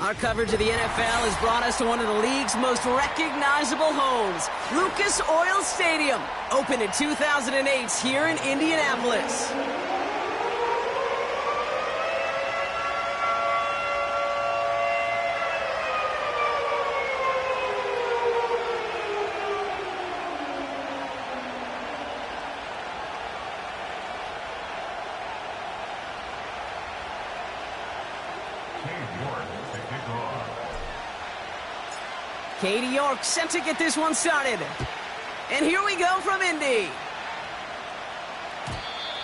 Our coverage of the NFL has brought us to one of the league's most recognizable homes, Lucas Oil Stadium, opened in 2008 here in Indianapolis. Katie York set to get this one started. And here we go from Indy.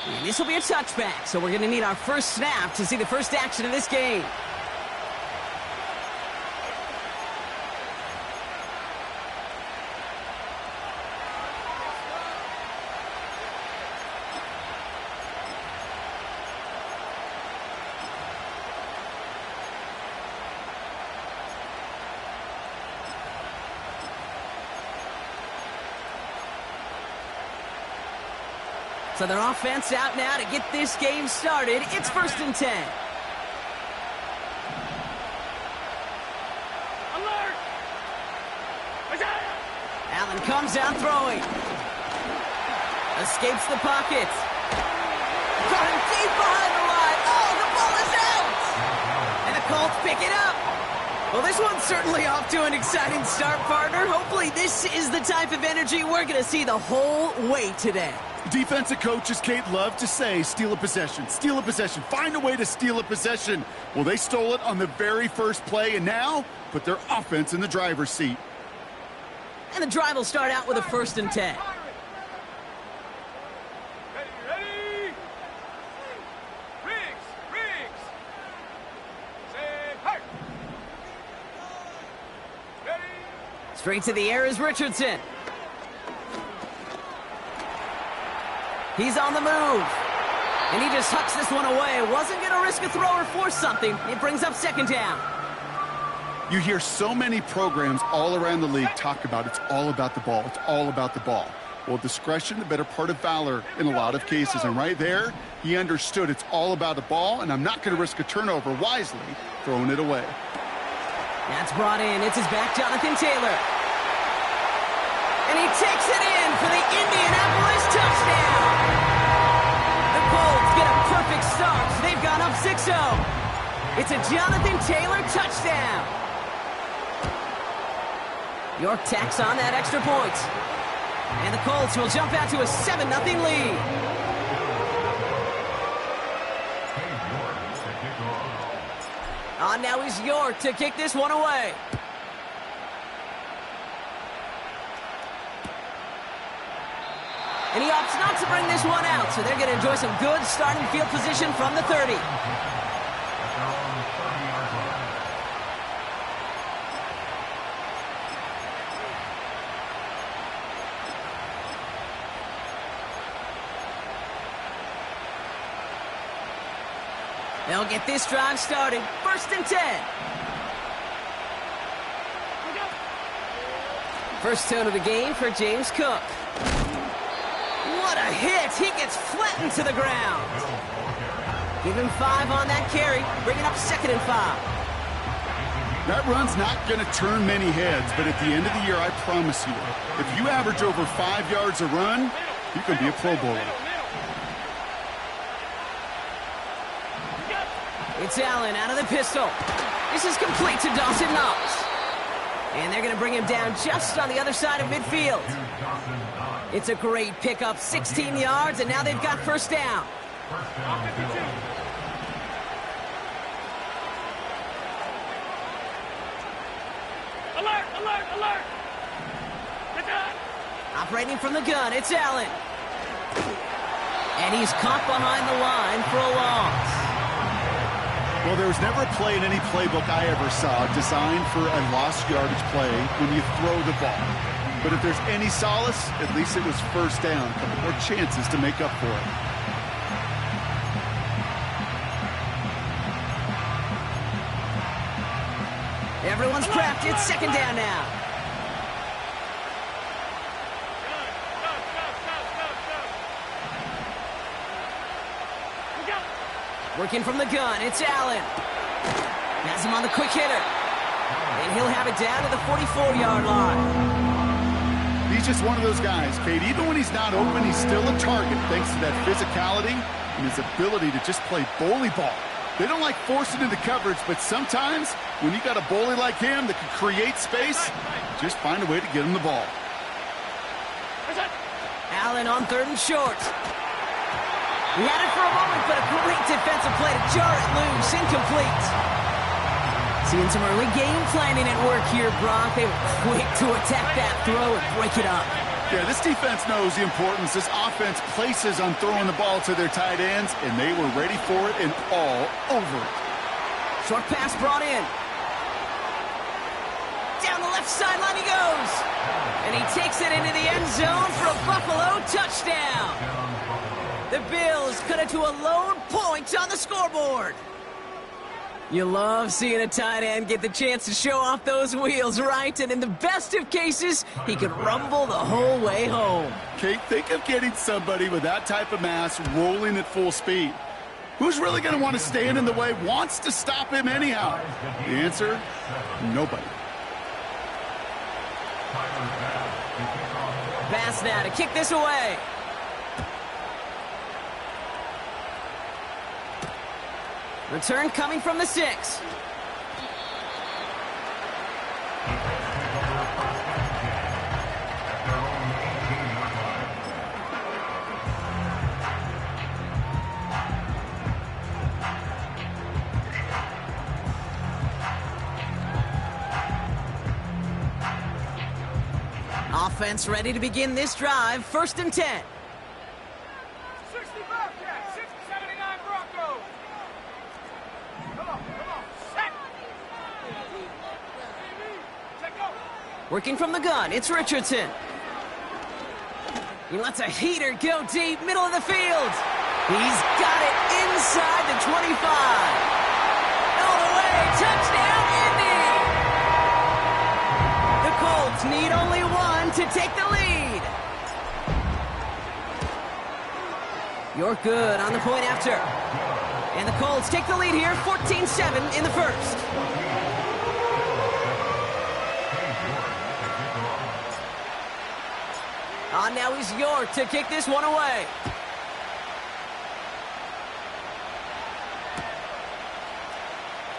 And this will be a touchback, so we're going to need our first snap to see the first action of this game. So their offense out now to get this game started. It's 1st and 10. Alert! Allen comes out throwing. Escapes the pocket. Caught him deep behind the line. Oh, the ball is out! And the Colts pick it up. Well, this one's certainly off to an exciting start, partner. Hopefully this is the type of energy we're going to see the whole way today. Defensive coaches, Kate, love to say, steal a possession, find a way to steal a possession. Well, they stole it on the very first play, and now put their offense in the driver's seat. And the drive will start out with a 1st and 10. Ready? Riggs! Say, hey! Ready? Straight to the air is Richardson. He's on the move. And he just hucks this one away. Wasn't going to risk a throw or force something. It brings up 2nd down. You hear so many programs all around the league talk about it's all about the ball. It's all about the ball. Well, discretion, the better part of valor in a lot of cases. And right there, he understood it's all about the ball, and I'm not going to risk a turnover, wisely throwing it away. That's brought in. It's his back, Jonathan Taylor. And he takes it in for the Indianapolis touchdown. The Colts get a perfect start. They've gone up 6-0. It's a Jonathan Taylor touchdown. York tacks on that extra point. And the Colts will jump out to a 7-0 lead. On now is York to kick this one away. And he opts not to bring this one out, so they're going to enjoy some good starting field position from the 30. They'll get this drive started. 1st and 10. First tone of the game for James Cook. What a hit! He gets flattened to the ground. Give him 5 on that carry, bringing up 2nd and 5. That run's not going to turn many heads, but at the end of the year, I promise you, if you average over 5 yards a run, you can be a Pro Bowler. It's Allen out of the pistol. This is complete to Dawson Knox. And they're going to bring him down just on the other side of midfield. It's a great pickup, 16 yards, and now they've got 1st down. Alert! Operating from the gun, it's Allen. And he's caught behind the line for a loss. Well, there was never a play in any playbook I ever saw designed for a lost yardage play when you throw the ball. But if there's any solace, at least it was 1st down. A couple more chances to make up for it. Everyone's prepped. It's 2nd down now. Working from the gun, it's Allen. Has him on the quick hitter. And he'll have it down to the 44-yard line. He's just one of those guys, Kate. Even when he's not open, he's still a target thanks to that physicality and his ability to just play bully ball. They don't like forcing into coverage, but sometimes when you got a bully like him that can create space, just find a way to get him the ball. Allen on 3rd and short. He had it for a moment, but a great defensive play to jar it loose. Incomplete. Seeing some early game planning at work here, Brock. They were quick to attack that throw and break it up. Yeah, this defense knows the importance this offense places on throwing the ball to their tight ends, and they were ready for it and all over it. Short pass brought in. Down the left sideline he goes. And he takes it into the end zone for a Buffalo touchdown. The Bills cut it to a lone point on the scoreboard. You love seeing a tight end get the chance to show off those wheels, right? And in the best of cases, he could rumble the whole way home. Kate, think of getting somebody with that type of mass rolling at full speed. Who's really going to want to stand in the way, wants to stop him anyhow? The answer, nobody. Pass now to kick this away. Return coming from the 6. Offense ready to begin this drive. 1st and 10. 65 Jets, 679 Broncos. Come on, set. Check go. Working from the gun, it's Richardson. He lets a heater go deep, middle of the field. He's got it inside the 25. All the way, touchdown, Indy! The Colts need only one to take the lead. You're good on the point after. And the Colts take the lead here, 14-7 in the first. On now is York to kick this one away.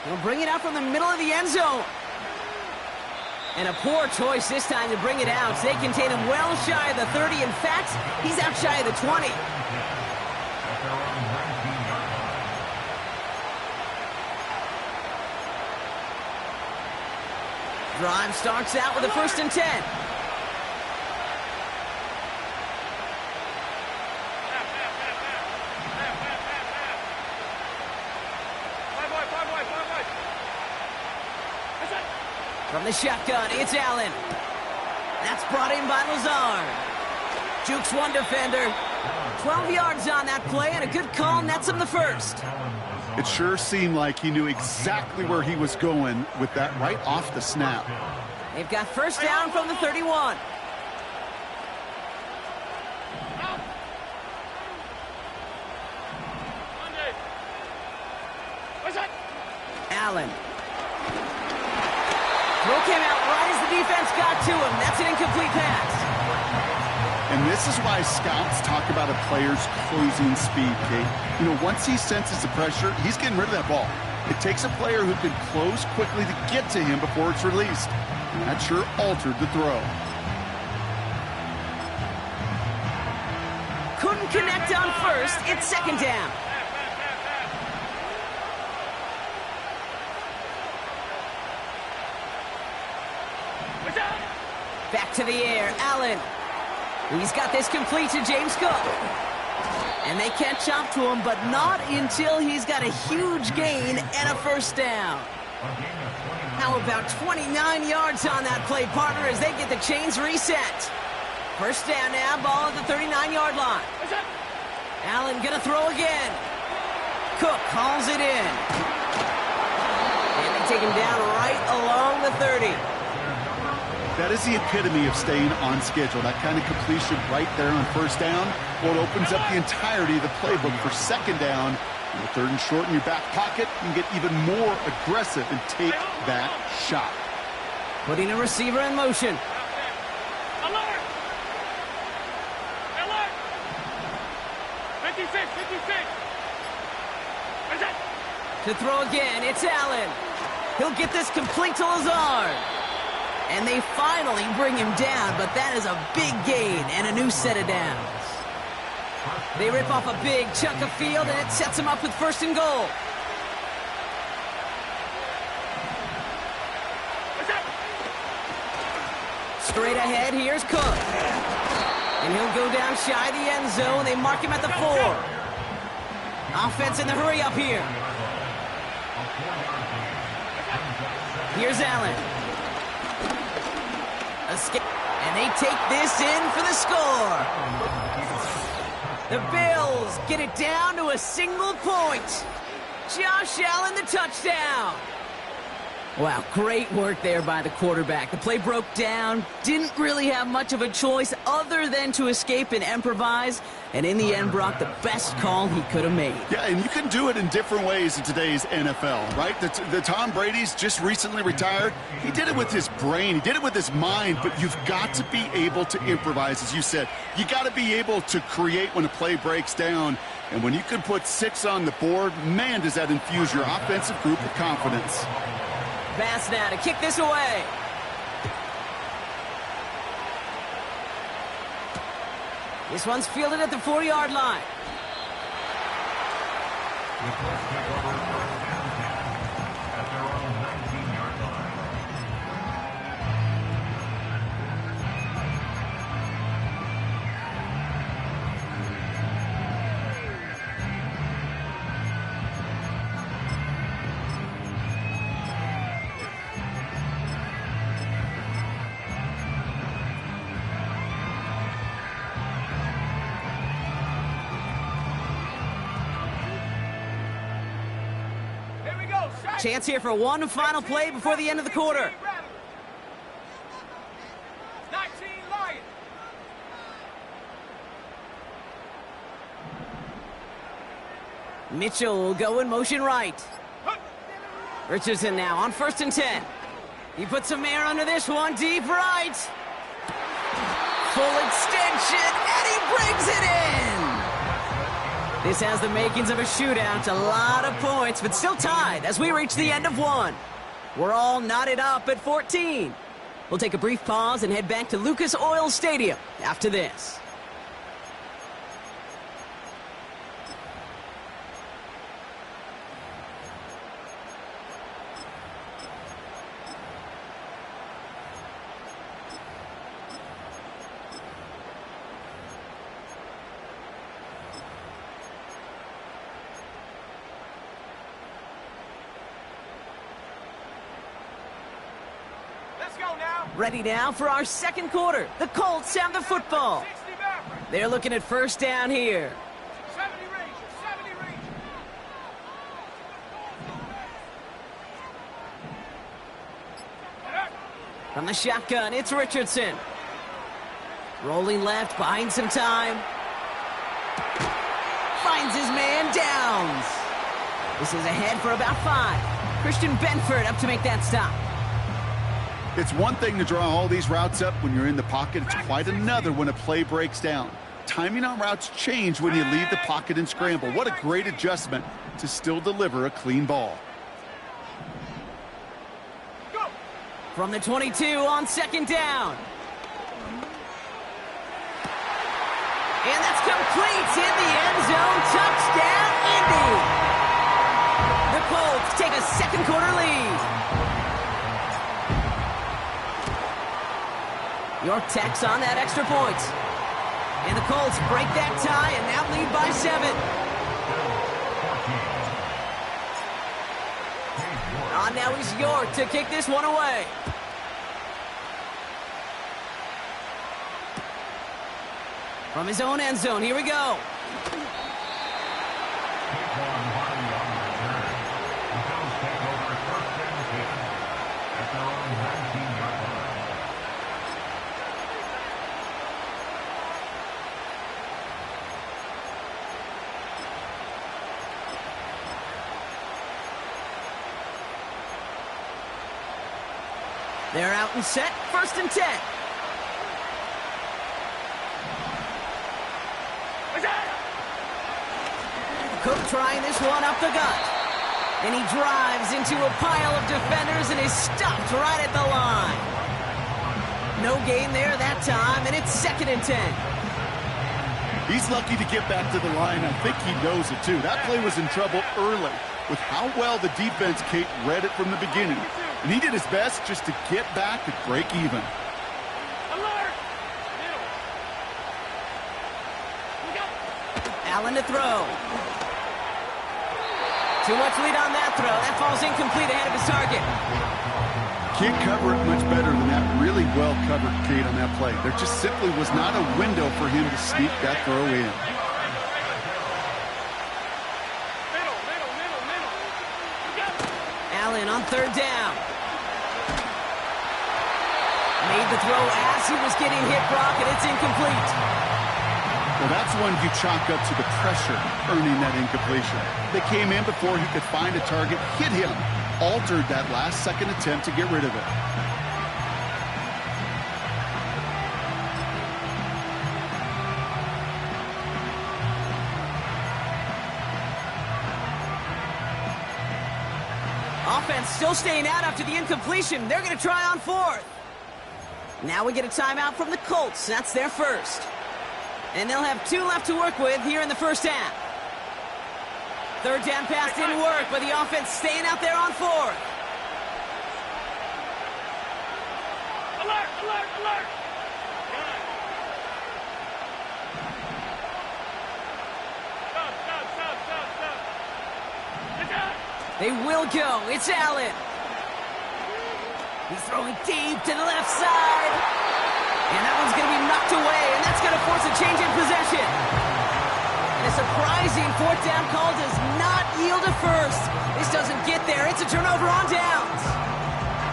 He'll bring it out from the middle of the end zone. And a poor choice this time to bring it out. They contain him well shy of the 30. In fact, he's out shy of the 20. Drive starts out with a 1st and 10. From the shotgun, it's Allen. That's brought in by Lazard. Jukes one defender. 12 yards on that play, and a good call nets him the first. It sure seemed like he knew exactly where he was going with that right off the snap. They've got first down from the 31. Allen. Throw came out right as the defense got to him. That's an incomplete pass. And this is why scouts talk about a player's closing speed, Kate. You know, once he senses the pressure, he's getting rid of that ball. It takes a player who can close quickly to get to him before it's released. And that sure altered the throw. Couldn't connect on first. It's 2nd down. Back to the air, Allen. He's got this complete to James Cook. And they catch up to him, but not until he's got a huge gain and a first down. How about 29 yards on that play, partner, as they get the chains reset. First down now, ball at the 39-yard line. Allen gonna throw again. Cook calls it in. And they take him down right along the 30. That is the epitome of staying on schedule. That kind of completion right there on first down. Well, it opens up the entirety of the playbook for 2nd down In the 3rd and short in your back pocket, you can get even more aggressive and take that shot. Putting a receiver in motion. Alert! Alert! 56, 56! What's that? To throw again, it's Allen. He'll get this complete to Lazard. And they finally bring him down, but that is a big gain and a new set of downs. They rip off a big chunk of field, and it sets them up with 1st and goal. What's that? Straight ahead, here's Cook. And he'll go down shy of the end zone. They mark him at the 4. Offense in the hurry up here. Here's Allen. Escape. And they take this in for the score. The Bills get it down to a single point. Josh Allen, the touchdown. Wow, great work there by the quarterback. The play broke down, didn't really have much of a choice other than to escape and improvise, and in the end, Brock, the best call he could have made. Yeah, and you can do it in different ways in today's NFL, right? The Tom Brady's just recently retired. He did it with his brain. He did it with his mind, but you've got to be able to improvise, as you said. You got to be able to create when a play breaks down, and when you can put 6 on the board, man, does that infuse your offensive group with confidence. Pass now to kick this away. This one's fielded at the 4-yard line. Chance here for one final play before the end of the quarter. 19 Lions. Mitchell will go in motion right. Richardson now on 1st and 10. He puts some air under this one, deep right. Full extension, and he brings it in. This has the makings of a shootout, a lot of points, but still tied as we reach the end of one. We're all knotted up at 14. We'll take a brief pause and head back to Lucas Oil Stadium after this. Ready now for our second quarter. The Colts have the football. They're looking at 1st down here. 70 Rangers, 70 Rangers. From the shotgun, it's Richardson. Rolling left, buying some time. Finds his man, Downs. This is ahead for about 5. Christian Benford up to make that stop. It's one thing to draw all these routes up when you're in the pocket. It's quite another when a play breaks down. Timing on routes change when you leave the pocket and scramble. What a great adjustment to still deliver a clean ball. From the 22 on 2nd down. And that's complete in the end zone. Touchdown, Indy. The Colts take a second quarter lead. York tacks on that extra point. And the Colts break that tie and now lead by 7. On now is York to kick this one away. From his own end zone, here we go. They're out and set, 1st and 10. Cook trying this one up the gut. And he drives into a pile of defenders and is stopped right at the line. No gain there that time, and it's 2nd and 10. He's lucky to get back to the line. I think he knows it, too. That play was in trouble early with how well the defense, Kate, read it from the beginning. And he did his best just to get back and break even. Alert! Allen to throw. Too much lead on that throw. That falls incomplete ahead of his target. Can't cover it much better than that. Really well covered, Kate, on that play. There just simply was not a window for him to sneak that throw in. Allen on 3rd down. Made the throw as he was getting hit, Brock, and it's incomplete. Well, that's one you chalk up to the pressure earning that incompletion. They came in before he could find a target, hit him, altered that last-second attempt to get rid of it. Offense still staying out after the incompletion. They're going to try on 4th. Now we get a timeout from the Colts. That's their first. And they'll have 2 left to work with here in the 1st half. 3rd down pass didn't work, but the offense staying out there on 4th. Alert! Alert! Alert! Stop! Stop! Stop! Stop! Stop! Get down! They will go. It's Allen. He's throwing deep to the left side. And that one's going to be knocked away, and that's going to force a change in possession. And a surprising 4th down call does not yield a first. This doesn't get there. It's a turnover on downs.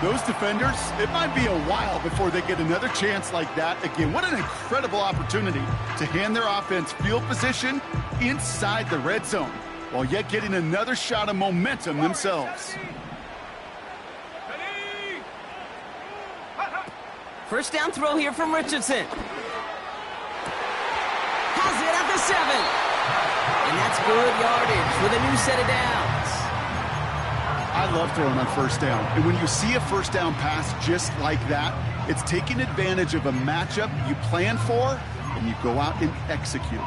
Those defenders, it might be a while before they get another chance like that again. What an incredible opportunity to hand their offense field position inside the red zone, while yet getting another shot of momentum themselves. 1st down throw here from Richardson. Has it at the 7. And that's good yardage with a new set of downs. I love throwing on 1st down. And when you see a 1st down pass just like that, it's taking advantage of a matchup you plan for, and you go out and execute.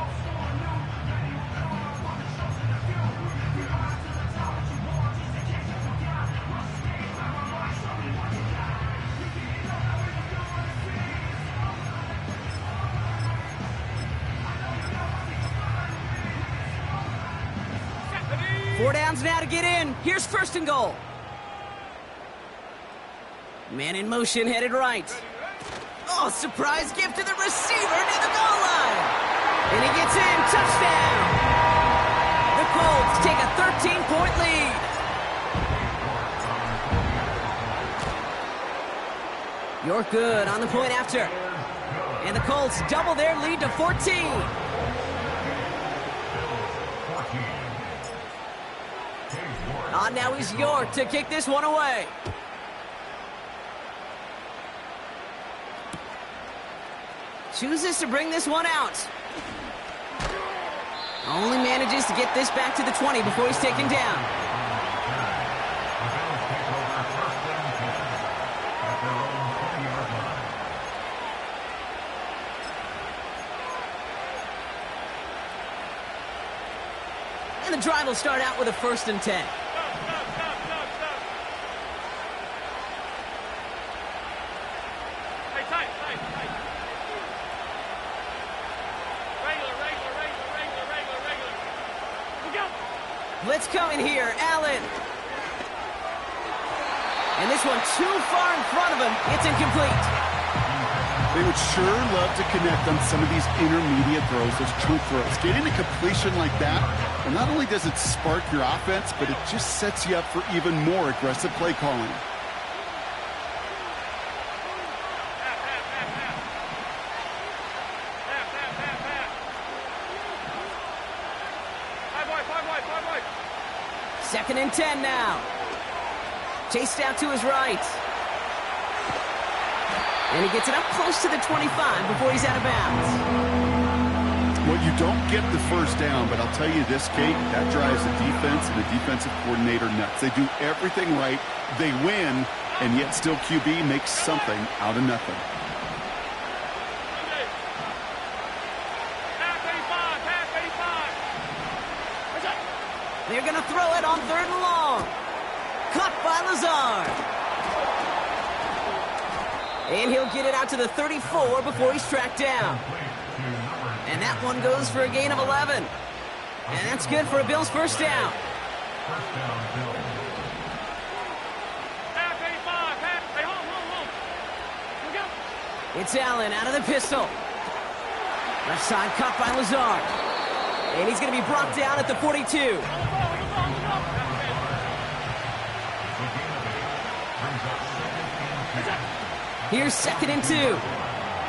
Four downs now to get in. Here's 1st and goal. Man in motion, headed right. Oh, surprise gift to the receiver near the goal line. And he gets in. Touchdown. The Colts take a 13-point lead. You're good on the point after. And the Colts double their lead to 14. On now is York to kick this one away. Chooses to bring this one out. Only manages to get this back to the 20 before he's taken down. And the drive will start out with a 1st and 10. Blitz coming here, Allen. And this one too far in front of him. It's incomplete. They would sure love to connect on some of these intermediate throws, those chunk throws. Getting a completion like that, well, not only does it spark your offense, but it just sets you up for even more aggressive play calling. Second and 10 now. Chased out to his right. And he gets it up close to the 25 before he's out of bounds. Well, you don't get the first down, but I'll tell you this, Kate, that drives the defense and the defensive coordinator nuts. They do everything right, they win, and yet still QB makes something out of nothing. They're going to throw it on 3rd and long. Caught by Lazard. And he'll get it out to the 34 before he's tracked down. And that one goes for a gain of 11. And that's good for a Bills first down. It's Allen out of the pistol. Left side cut by Lazard. And he's going to be brought down at the 42. Here's 2nd and 2.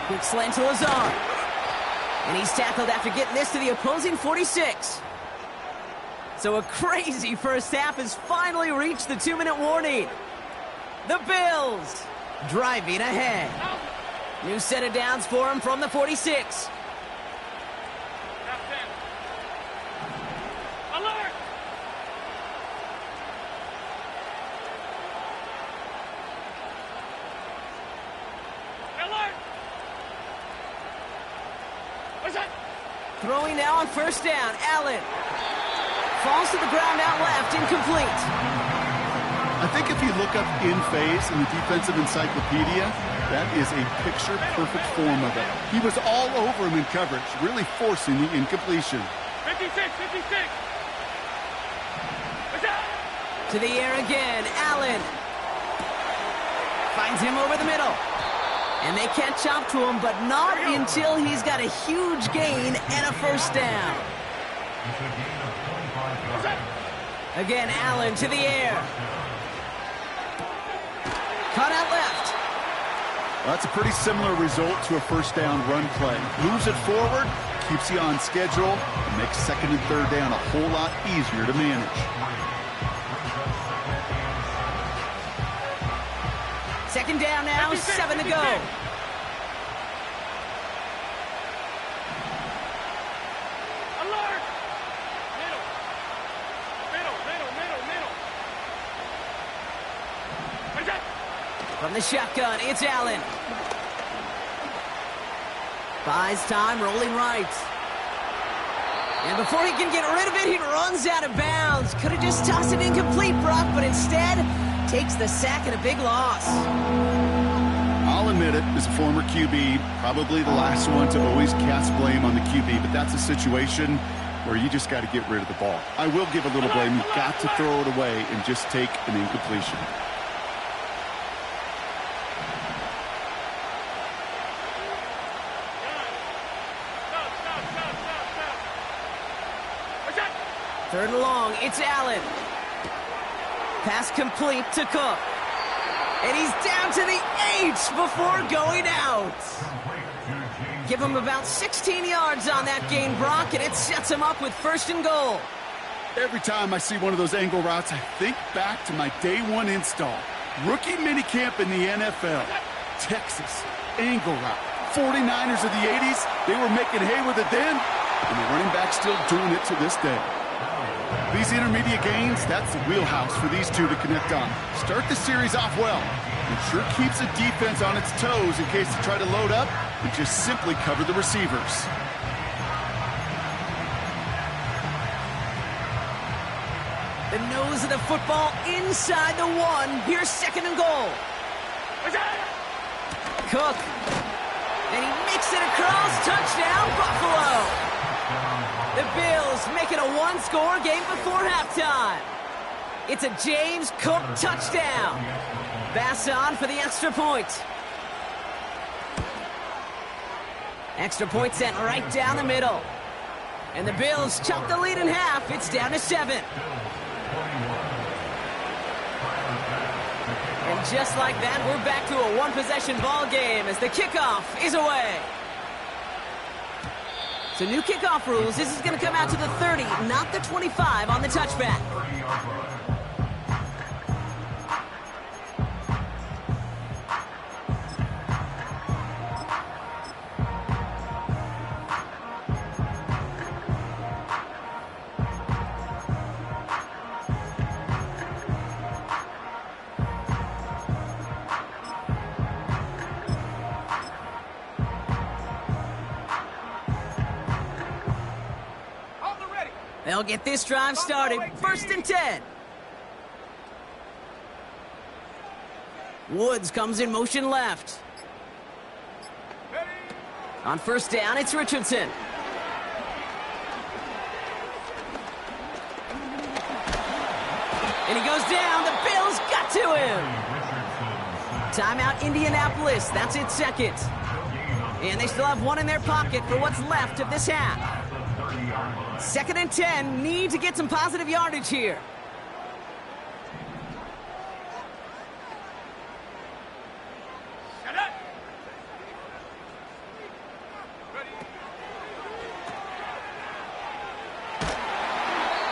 Quick slant to Lazard. And he's tackled after getting this to the opposing 46. So a crazy first half has finally reached the 2-minute warning. The Bills driving ahead. New set of downs for him from the 46. Alert! Alert! What's that? Throwing now on first down. Allen falls to the ground out left, incomplete. I think if you look up in phase in the defensive encyclopedia, that is a picture-perfect form of it. He was all over him in coverage, really forcing the incompletion. 56, 56. What's that? To the air again. Allen finds him over the middle. And they catch up to him, but not until he's got a huge gain and a first down. Again, Allen to the air. Cut out left. Well, that's a pretty similar result to a first down run play. Moves it forward, keeps you on schedule, and makes 2nd and 3rd down a whole lot easier to manage. 2nd down now, 7 to go. Alert! Middle. What's that? From the shotgun, it's Allen. Buys time, rolling right. And before he can get rid of it, he runs out of bounds. Could have just tossed it incomplete, Brock, but instead takes the sack and a big loss. I'll admit it, as a former QB, probably the last one to always cast blame on the QB, but that's a situation where you just got to get rid of the ball. I will give a little blame. You've got to throw it away and just take an incompletion. What's that? 3rd and long, it's Allen. Pass complete to Cook. And he's down to the 8 before going out. Give him about 16 yards on that gain, Brock, and it sets him up with 1st and goal. Every time I see one of those angle routes, I think back to my day 1 install. Rookie minicamp in the NFL. Texas, angle route. 49ers of the 80s, they were making hay with it then, and the running back's still doing it to this day. These intermediate gains, that's the wheelhouse for these two to connect on. Start the series off well. It sure keeps the defense on its toes in case they try to load up and just simply cover the receivers. The nose of the football inside the 1. Here's 2nd and goal. What's that? Cook. And he makes it across. Touchdown, Buffalo. The Bills make it a 1-score game before halftime. It's a James Cook touchdown. Bass on for the extra point. Extra point sent right down the middle. And the Bills chop the lead in half. It's down to 7. And just like that, we're back to a 1-possession ball game as the kickoff is away. So new kickoff rules. This is going to come out to the 30, not the 25 on the touchback. They'll get this drive started. 1st and 10. Woods comes in motion left. On 1st down, it's Richardson. And he goes down. The Bills got to him. Timeout, Indianapolis. That's its 2nd. And they still have 1 in their pocket for what's left of this half. 2nd and 10. Need to get some positive yardage here.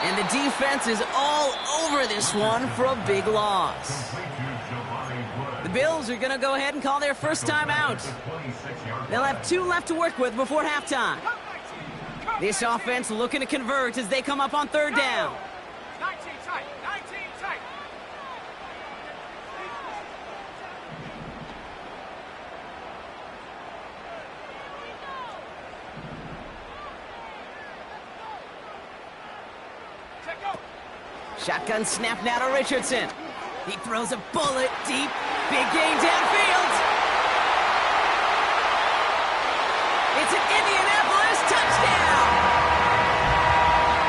And the defense is all over this one for a big loss. The Bills are going to go ahead and call their first timeout. They'll have 2 left to work with before halftime. This offense looking to convert as they come up on 3rd down. 19 tight, 19 tight. Shotgun snap now to Richardson. He throws a bullet deep. Big gain downfield. It's an Indianapolis touchdown.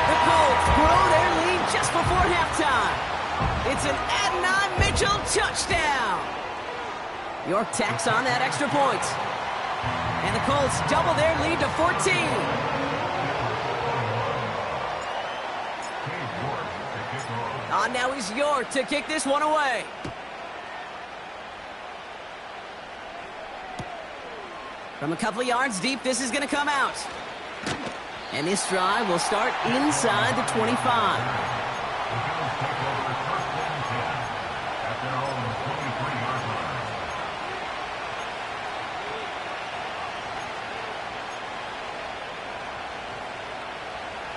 The Colts grow their lead just before halftime. It's an Adonai Mitchell touchdown. York tacks on that extra point. And the Colts double their lead to 14. On now is York to kick this one away. From a couple of yards deep, this is going to come out. And this drive will start inside the 25.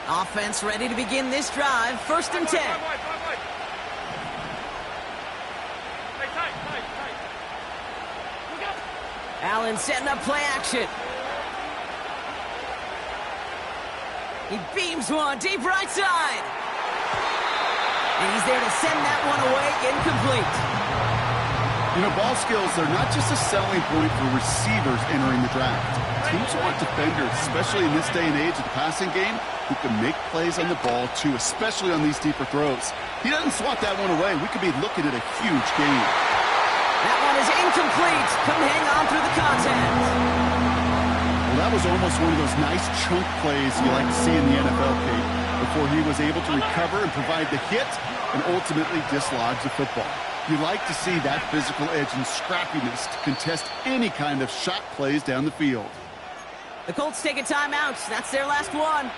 Offense ready to begin this drive. 1st and 10. Allen setting up play action. He beams one deep right side. And he's there to send that one away incomplete. You know, ball skills are not just a selling point for receivers entering the draft. Teams want defenders, especially in this day and age of the passing game, who can make plays on the ball too, especially on these deeper throws. He doesn't swat that one away. We could be looking at a huge gain. That one is incomplete. Couldn't hang on through the contact. Well, that was almost one of those nice chunk plays you like to see in the NFL, Kate, before he was able to recover and provide the hit and ultimately dislodge the football. You like to see that physical edge and scrappiness to contest any kind of shot plays down the field. The Colts take a timeout. That's their last one.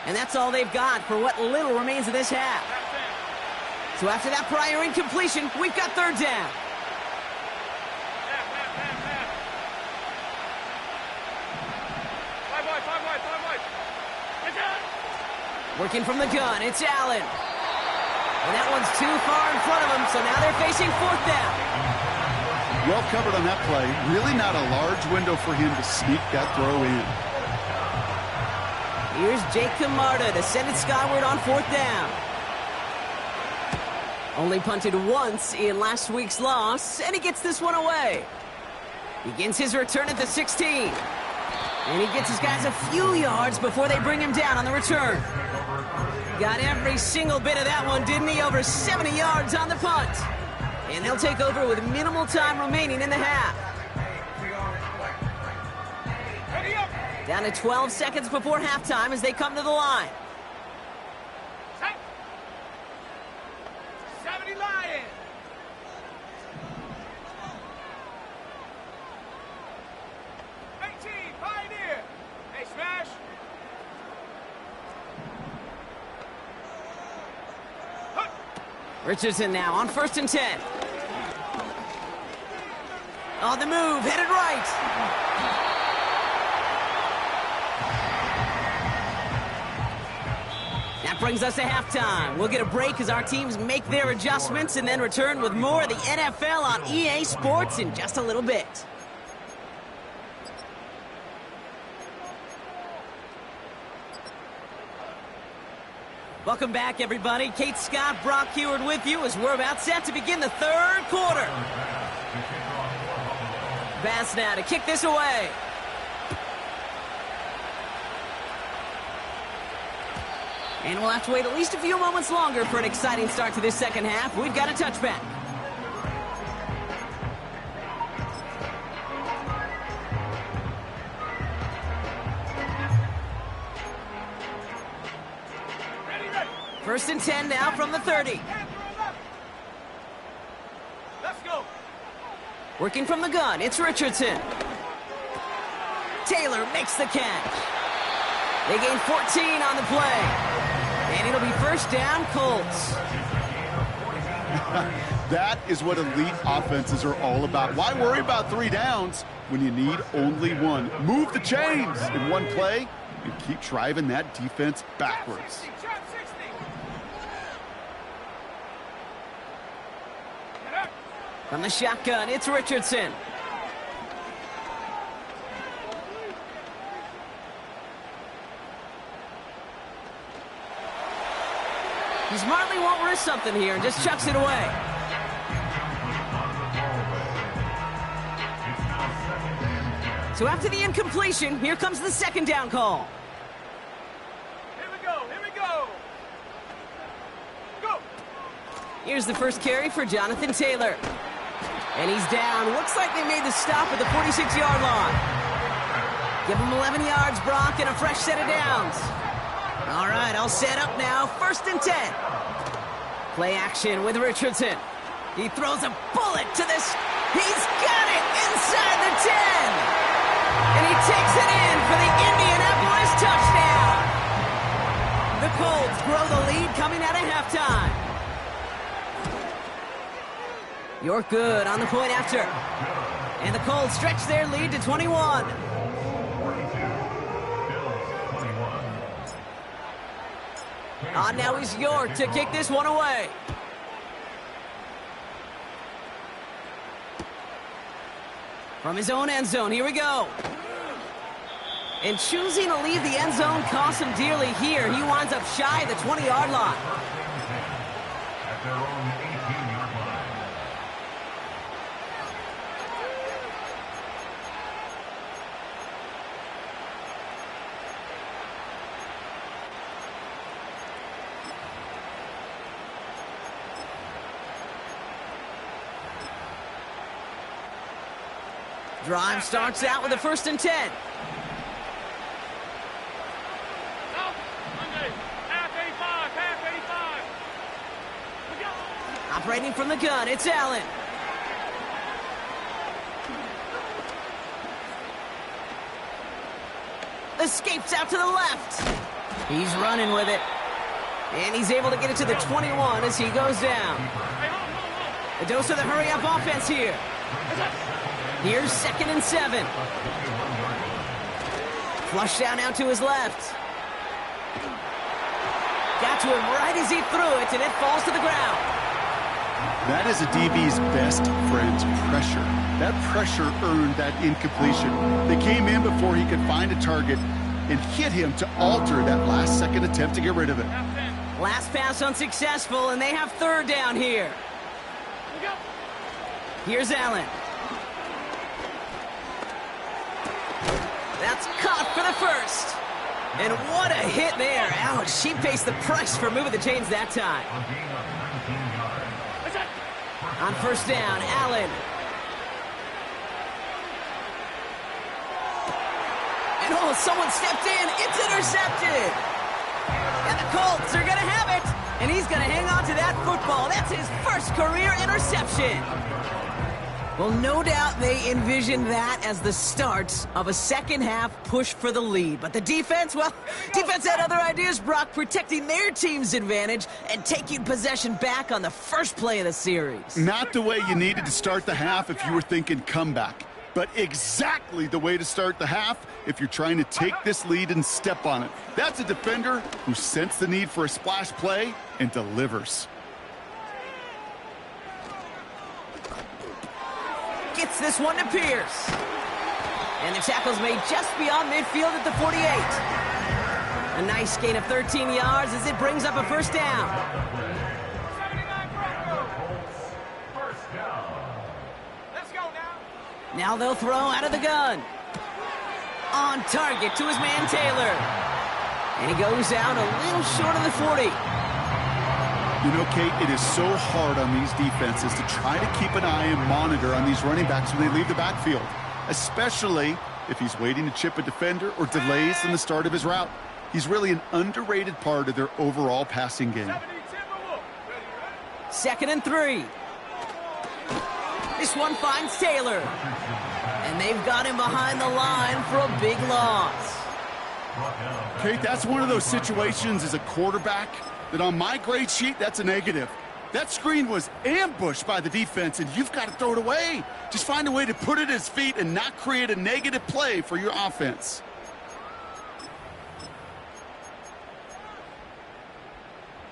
And that's all they've got for what little remains of this half. So after that prior incompletion, we've got 3rd down. Working from the gun, it's Allen. And that one's too far in front of him, so now they're facing 4th down. Well covered on that play. Really not a large window for him to sneak that throw in. Here's Jake Camarda to send it skyward on 4th down. Only punted once in last week's loss, and he gets this one away. Begins his return at the 16. And he gets his guys a few yards before they bring him down on the return. Got every single bit of that one, didn't he? Over 70 yards on the punt. And they'll take over with minimal time remaining in the half. Down to 12 seconds before halftime as they come to the line. 70 Lions. Pioneer. Hey, smash. Richardson now on 1st and 10. On the move, headed right. That brings us to halftime. We'll get a break as our teams make their adjustments and then return with more of the NFL on EA Sports in just a little bit. Welcome back, everybody. Kate Scott, Brock Heward with you as we're about set to begin the third quarter. Bass now to kick this away. And we'll have to wait at least a few moments longer for an exciting start to this second half. We've got a touchback. First and 10 now from the 30. Let's go. Working from the gun, it's Richardson. Taylor makes the catch. They gain 14 on the play. And it'll be first down, Colts. That is what elite offenses are all about. Why worry about 3 downs when you need only 1? Move the chains in one play and keep driving that defense backwards. From the shotgun, it's Richardson. He smartly won't risk something here and just chucks it away. So after the incompletion, here comes the second down call. Here we go. Here we go. Go. Here's the first carry for Jonathan Taylor. And he's down. Looks like they made the stop at the 46-yard line. Give him 11 yards, Brock, and a fresh set of downs. All right, all set up now. First and 10. Play action with Richardson. He throws a bullet to this. He's got it inside the 10. And he takes it in for the Indianapolis touchdown. The Colts grow the lead coming out of halftime. York good on the point after. And the Colts stretch their lead to 21. On now is York to kick this one away. From his own end zone, here we go. And choosing to leave the end zone cost him dearly here. He winds up shy of the 20-yard line. At their own 18-yard line. Drive starts out with a first and 10. Operating from the gun, it's Allen. Escapes out to the left. He's running with it. And he's able to get it to the 21 as he goes down. A dose of the hurry-up offense here. Here's second and 7. Flush down out to his left. Got to him right as he threw it, and it falls to the ground. That is a DB's best friend's pressure. That pressure earned that incompletion. They came in before he could find a target and hit him to alter that last-second attempt to get rid of it. Last pass unsuccessful, and they have third down here. Here's Allen. That's caught for the first. And what a hit there. Ouch, she pays the price for moving the chains that time. On first down, Allen. And oh, someone stepped in. It's intercepted. And the Colts are going to have it. And he's going to hang on to that football. That's his first career interception. Well, no doubt they envisioned that as the start of a second-half push for the lead. But the defense, well, defense had other ideas, Brock, protecting their team's advantage and taking possession back on the first play of the series. Not the way you needed to start the half if you were thinking comeback, but exactly the way to start the half if you're trying to take this lead and step on it. That's a defender who sensed the need for a splash play and delivers. Gets this one to Pierce. And the tackle's made just beyond midfield at the 48. A nice gain of 13 yards as it brings up a first down. 79 Broncos. First down. Let's go now. Now they'll throw out of the gun. On target to his man Taylor. And he goes out a little short of the 40. You know, Kate, it is so hard on these defenses to try to keep an eye and monitor on these running backs when they leave the backfield, especially if he's waiting to chip a defender or delays in the start of his route. He's really an underrated part of their overall passing game. 70 Timberwolves. Ready? Second and 3. This one finds Taylor. And they've got him behind the line for a big loss. Kate, that's one of those situations as a quarterback that on my grade sheet, that's a negative. That screen was ambushed by the defense, and you've got to throw it away. Just find a way to put it at his feet and not create a negative play for your offense.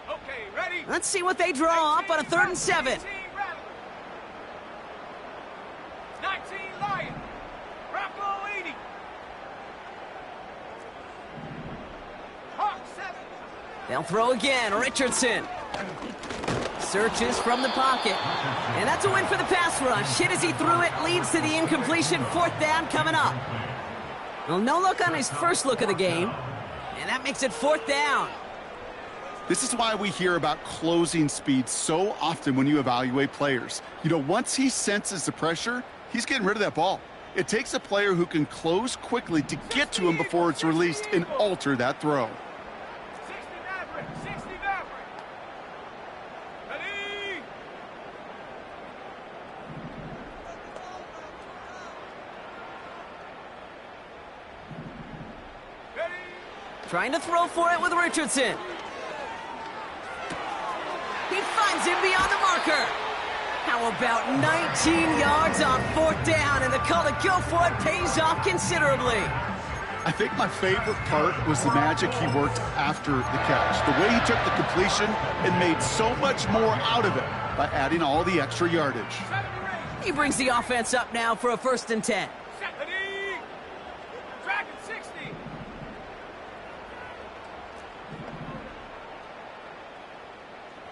Okay, ready? Let's see what they draw up on a 3rd and 7. 19 Lions. Rocco 80. Hawk 7. They'll throw again. Richardson searches from the pocket. And that's a win for the pass rush. Hit as he threw it, leads to the incompletion. 4th down coming up. Well, no look on his first look of the game. And that makes it 4th down. This is why we hear about closing speed so often when you evaluate players. You know, once he senses the pressure, he's getting rid of that ball. It takes a player who can close quickly to get to him before it's released and alter that throw. 60 Maverick. 60 Maverick. Ready? Ready? Trying to throw for it with Richardson. He finds him beyond the marker. How about 19 yards on 4th down, and the call to go for it pays off considerably. I think my favorite part was the magic he worked after the catch. The way he took the completion and made so much more out of it by adding all the extra yardage. 70 Raiders. He brings the offense up now for a 1st and 10. Ready? Dragon 60.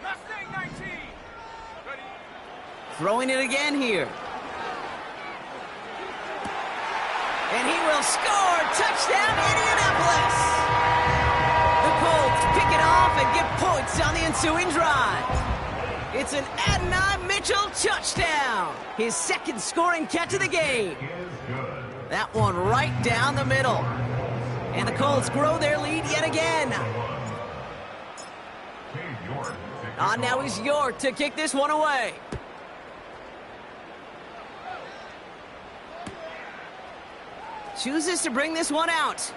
Mustang 19. Ready? Throwing it again here. And he will score. Touchdown, Indianapolis. The Colts pick it off and get points on the ensuing drive. It's an Adonai Mitchell touchdown. His 2nd scoring catch of the game. That one right down the middle. And the Colts grow their lead yet again. Now is York to kick this one away. Chooses to bring this one out.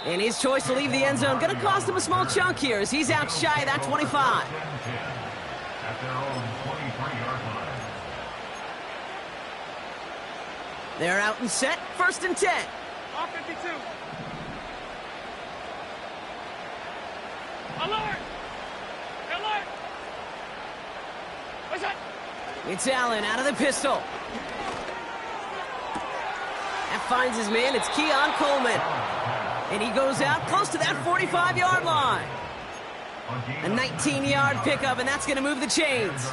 And his choice to leave the end zone going to cost him a small chunk here as he's out shy of that 25. At their own 23-yard line. They're out and set. 1st and 10. Off 52. Alert! Alert! What's that? It's Allen out of the pistol. That finds his man. It's Keon Coleman. And he goes out close to that 45-yard line. A 19-yard pickup, and that's going to move the chains.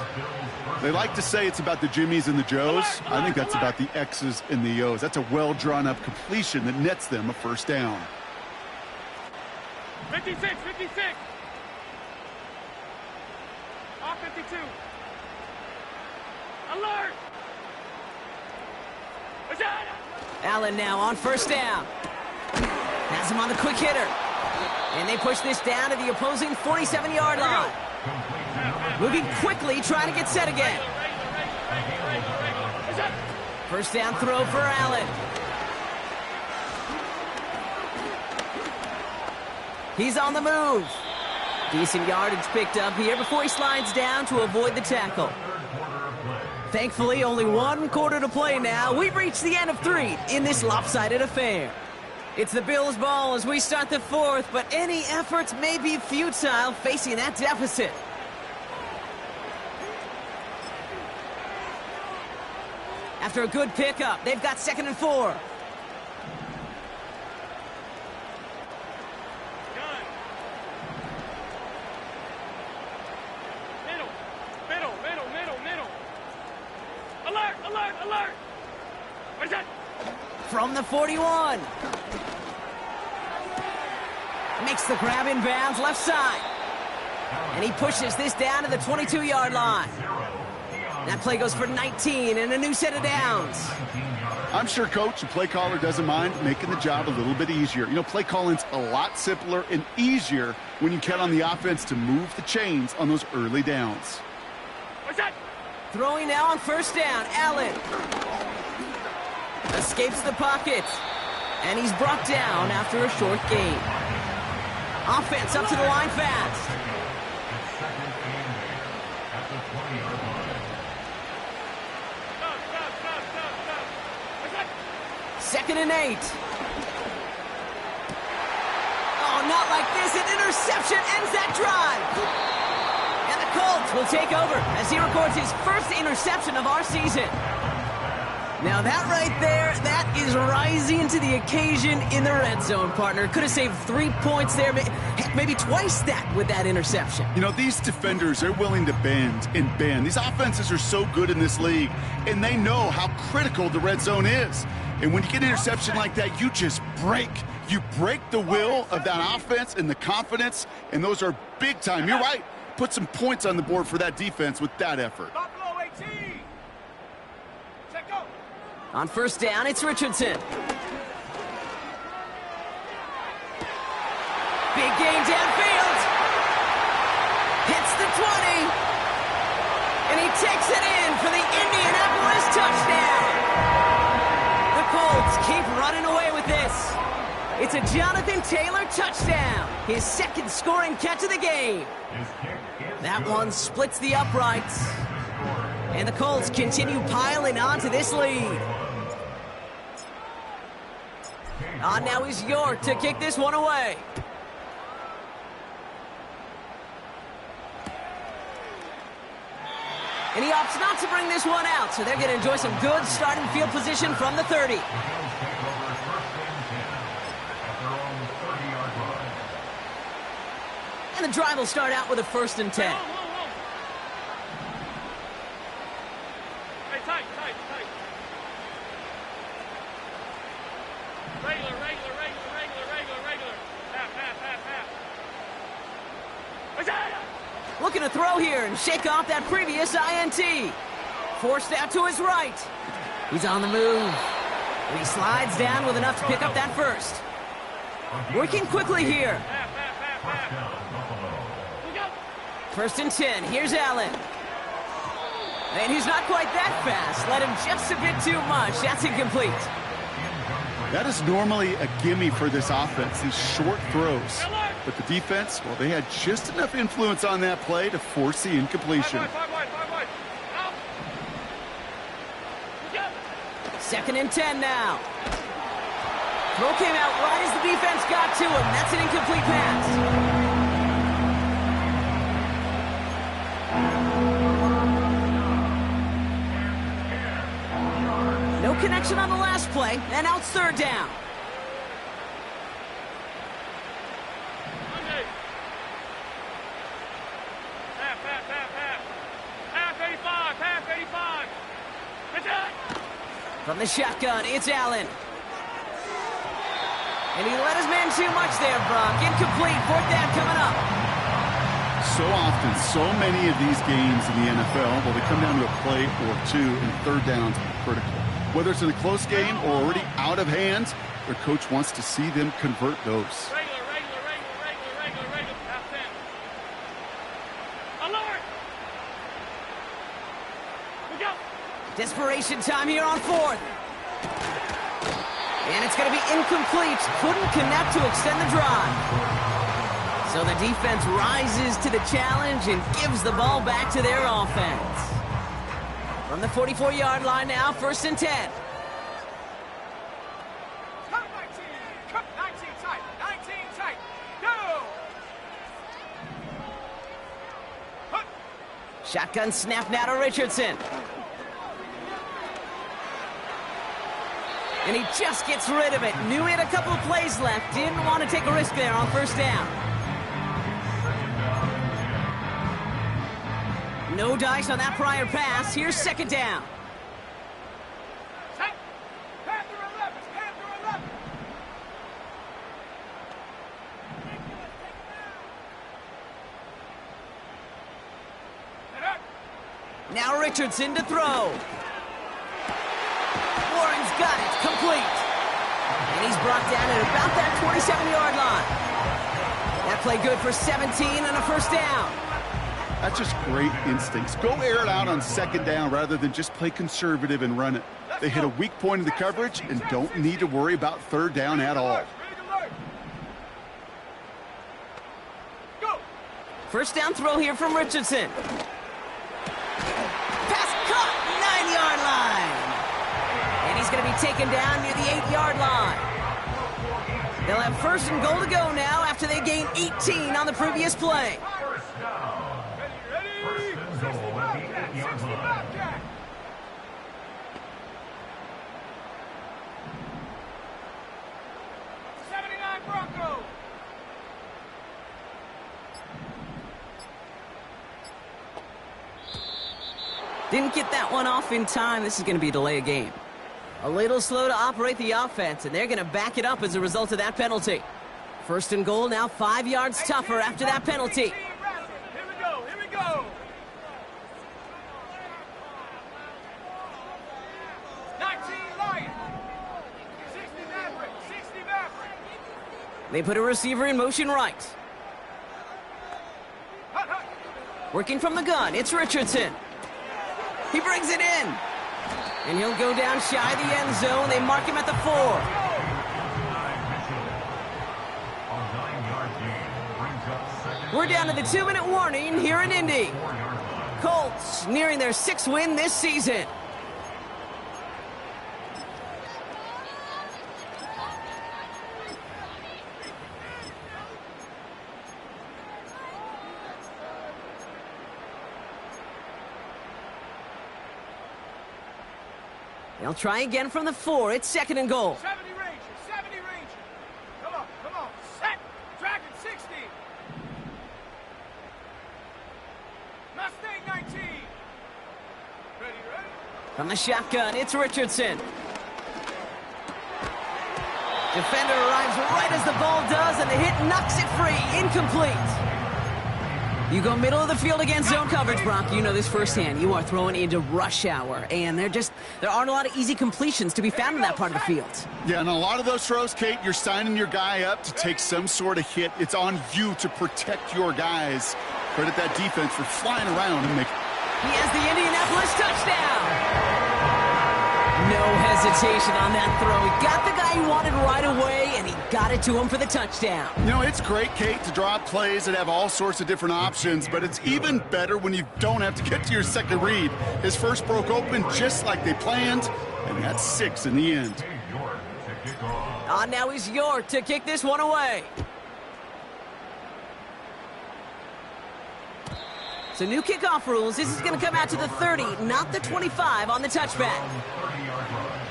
They like to say it's about the Jimmies and the Joes. I think that's about the X's and the O's. That's a well-drawn-up completion that nets them a 1st down. 56, 56. Off 52. Alert! What's that? Allen now on 1st down. Has him on the quick hitter. And they push this down to the opposing 47-yard line. Moving quickly, trying to get set again. What's that? 1st down throw for Allen. He's on the move. Decent yardage picked up here before he slides down to avoid the tackle. Thankfully, only 1 quarter to play now. We've reached the end of 3 in this lopsided affair. It's the Bills' ball as we start the 4th, but any efforts may be futile facing that deficit. After a good pickup, they've got 2nd and 4. Alert! Alert! What is that? From the 41. Makes the grab in bounds left side. And he pushes this down to the 22-yard line. That play goes for 19 and a new set of downs. I'm sure, Coach, the play caller doesn't mind making the job a little bit easier. You know, play calling's a lot simpler and easier when you count on the offense to move the chains on those early downs. What's that? Throwing now on first down, Allen. Escapes the pocket. And he's brought down after a short gain. Offense up to the line fast. Second and 8. Oh, not like this. An interception ends that drive. And the Colts will take over as he records his first interception of our season. Now that right there, that is rising to the occasion in the red zone, partner. Could have saved 3 points there, maybe twice that with that interception. You know, these defenders, they're willing to bend and bend. These offenses are so good in this league, and they know how critical the red zone is. And when you get an interception like that, you just break. You break the will of that offense and the confidence, and those are big time. You're right. Put some points on the board for that defense with that effort. Buffalo 18. Check go. On first down, it's Richardson. Big gain downfield. Hits the 20. And he takes it in for the Indianapolis touchdown. The Colts keep running away with this. It's a Jonathan Taylor touchdown. His second scoring catch of the game. That one splits the uprights. And the Colts continue piling on to this lead. On now is York to kick this one away. And he opts not to bring this one out, so they're going to enjoy some good starting field position from the 30. And the drive will start out with a 1st and 10. Hey, tight. Regular. Half. What's that? Looking to throw here and shake off that previous INT. Forced out to his right. He's on the move. And he slides down with enough to pick up that first. Working quickly here. Half. Look out. 1st and 10. Here's Allen. And he's not quite that fast. Let him just a bit too much. That's incomplete. That is normally a gimme for this offense, these short throws. But the defense, well, they had just enough influence on that play to force the incompletion. 5 wide. Out. Look out. 2nd and 10 now. Throw came out right as the defense got to him. That's an incomplete pass. No connection on the last play, and now it's 3rd down. Monday. Half. Half 85. It's it. From the shotgun, it's Allen. And he let his man too much there, Brock. Incomplete. 4th down coming up. So often, so many of these games in the NFL, well, they come down to a play or two, and 3rd downs are critical. Whether it's in a close game or already out of hand, their coach wants to see them convert those. Regular. Half 10. Alert. Look out. Desperation time here on 4th. And it's going to be incomplete. Couldn't connect to extend the drive. So the defense rises to the challenge and gives the ball back to their offense. From the 44-yard line now, 1st and 10. Cut 19 tight. 19 tight. Go. Hut. Shotgun snap now to Richardson. And he just gets rid of it. Knew he had a couple of plays left. Didn't want to take a risk there on 1st down. No dice on that prior pass. Here's 2nd down. Richardson to throw. Warren's got it, complete. And he's brought down at about that 27-yard line. That play good for 17 and a first down. That's just great instincts. Go air it out on second down rather than just play conservative and run it. They hit a weak point in the coverage and don't need to worry about third down at all. First down throw here from Richardson. Pass caught, 9-yard line. And he's going to be taken down near the 8-yard line. They'll have first and goal to go now after they gain 18 on the previous play. First down. First and goal at the 8-yard line. 79 Broncos. Didn't get that one off in time. This is going to be a delay of game. A little slow to operate the offense, and they're going to back it up as a result of that penalty. First and goal now 5 yards tougher after that penalty. Here we go, here we go. 19 Lions. 60 Maverick, 60 Maverick. They put a receiver in motion right. Hut, hut. Working from the gun, it's Richardson. He brings it in. And he'll go down shy of the end zone. They mark him at the 4. A 9-yard gain brings up second. We're down to the 2-minute warning here in Indy. 4-yard line. Colts nearing their 6th win this season. They'll try again from the 4. It's second and goal. 70 Ranger, 70 Ranger. Come on, come on. Set. Dragon 60. Mustang 19. Ready, ready. From the shotgun, it's Richardson. Defender arrives right as the ball does, and the hit knocks it free. Incomplete. You go middle of the field against zone coverage, Brock. You know this firsthand. You are throwing into rush hour, and there aren't a lot of easy completions to be found in that part of the field. Yeah, and a lot of those throws, Kate, you're signing your guy up to take some sort of hit. It's on you to protect your guys. Credit that defense for flying around and making... He has the Indianapolis touchdown. No hesitation on that throw. He got the guy he wanted right away, and he got it to him for the touchdown. You know, it's great, Kate, to draw up plays that have all sorts of different options, but it's even better when you don't have to get to your second read. His first broke open just like they planned, and that's 6 in the end. Dave York to kick off. Now he's York to kick this one away. So new kickoff rules. This is going to come out to the 30, not the 25 on the touchback. 30-yard line.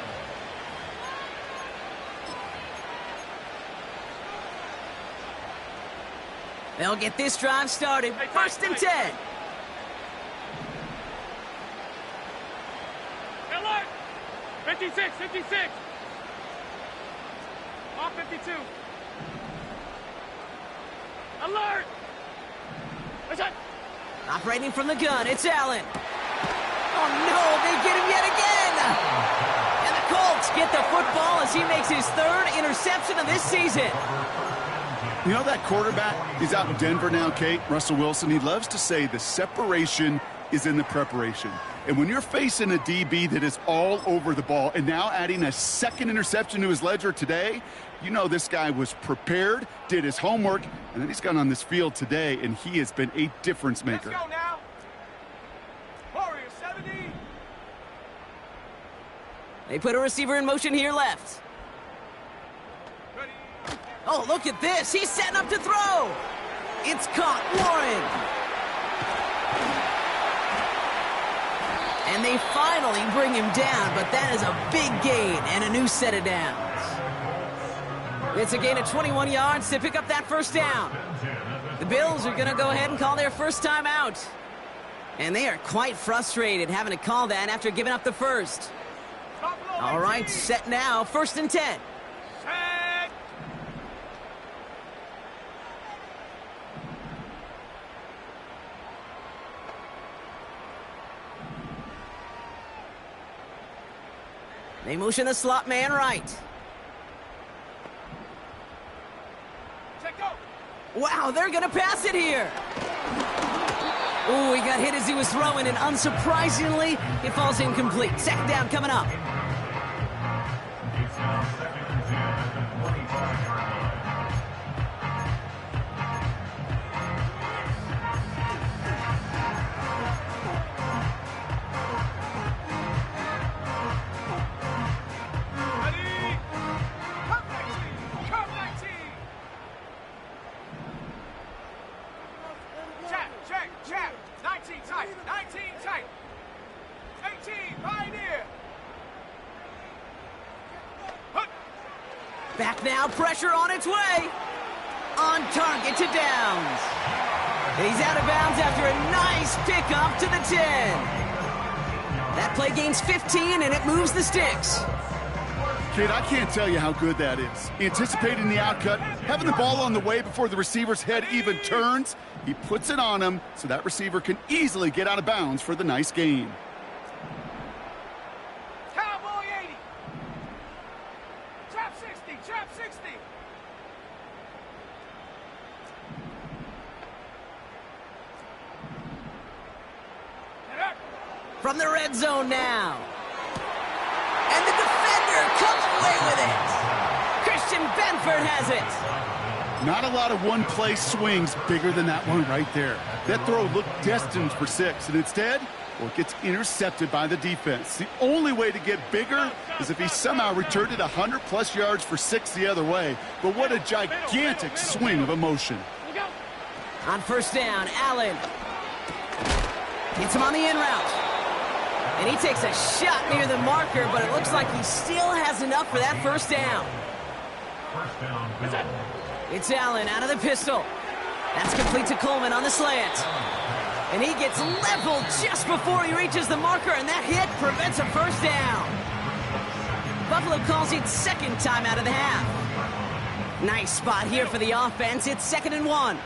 They'll get this drive started. First and 10. Alert. 56, 56. Off 52. Alert. Listen. Operating from the gun, it's Allen. Oh no, they get him yet again! And the Colts get the football as he makes his 3rd interception of this season. You know that quarterback? He's out in Denver now, Kate, Russell Wilson. He loves to say the separation is in the preparation. And when you're facing a DB that is all over the ball and now adding a 2nd interception to his ledger today, you know this guy was prepared, did his homework, and then he's gone on this field today, and he has been a difference maker. Let's go now. Warrior 70. They put a receiver in motion here left. Ready. Oh, look at this. He's setting up to throw. It's caught. Warren. And they finally bring him down, but that is a big gain and a new set of downs. It's a gain of 21 yards to pick up that first down. The Bills are going to go ahead and call their first time out. And they are quite frustrated having to call that after giving up the first. All right, set now. First and 10. Set. They motion the slot man right. Check go. Wow, they're gonna pass it here. Ooh, he got hit as he was throwing, and unsurprisingly, it falls incomplete. Second down coming up. It's now 2nd and 10 at the 25-yard line. Ready. Come 19. Come 19. Check. 19 tight. 19 tight. 18 Pioneer. Hut. Back now, pressure on its way. On target to Downs. He's out of bounds after a nice pickoff to the 10. That play gains 15, and it moves the sticks. Kid, I can't tell you how good that is. Anticipating the outcut, having the ball on the way before the receiver's head even turns, he puts it on him so that receiver can easily get out of bounds for the nice gain. Cowboy 80. Trap 60. Get up. From the red zone now. And the defender comes away with it. Christian Benford has it. Not a lot of one-play swings bigger than that one right there. That throw looked destined for 6, and instead, well, it gets intercepted by the defense. The only way to get bigger is if he somehow returned it 100-plus yards for 6 the other way. But what a gigantic swing of emotion. Look out. On first down, Allen. Gets him on the in route. And he takes a shot near the marker, but it looks like he still has enough for that first down. First down, Bill. It's Allen out of the pistol. That's complete to Coleman on the slant. And he gets leveled just before he reaches the marker, and that hit prevents a first down. Buffalo calls it second time out of the half. Nice spot here for the offense. It's 2nd and 1.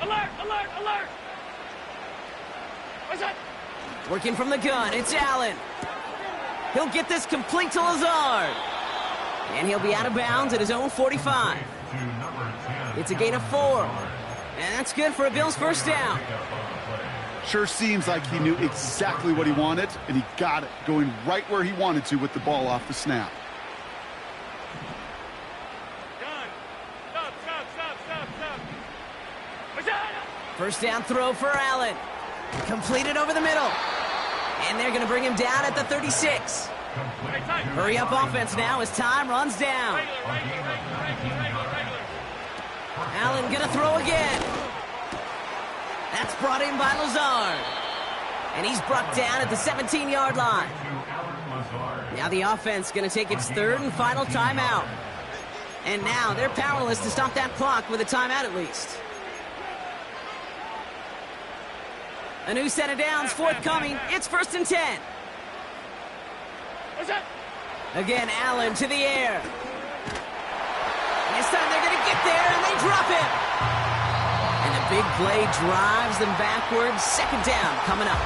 Alert. What's that? Working from the gun, it's Allen. He'll get this complete to Lazard. And he'll be out of bounds at his own 45. To number 10. It's a gain of 4. And that's good for a Bills first down. Sure seems like he knew exactly what he wanted, and he got it, going right where he wanted to with the ball off the snap. Gun. Stop. What's that? First down throw for Allen. Completed over the middle. And they're going to bring him down at the 36. Hurry up offense now as time runs down. Regular. Allen going to throw again. That's brought in by Lazard. And he's brought down at the 17-yard line. Now the offense going to take its third and final timeout. And now they're powerless to stop that clock with a timeout at least. A new set of downs forthcoming. It's 1st and 10. What's that? Again, Allen to the air. And this time they're going to get there, and they drop him. And the big play drives them backwards. Second down coming up.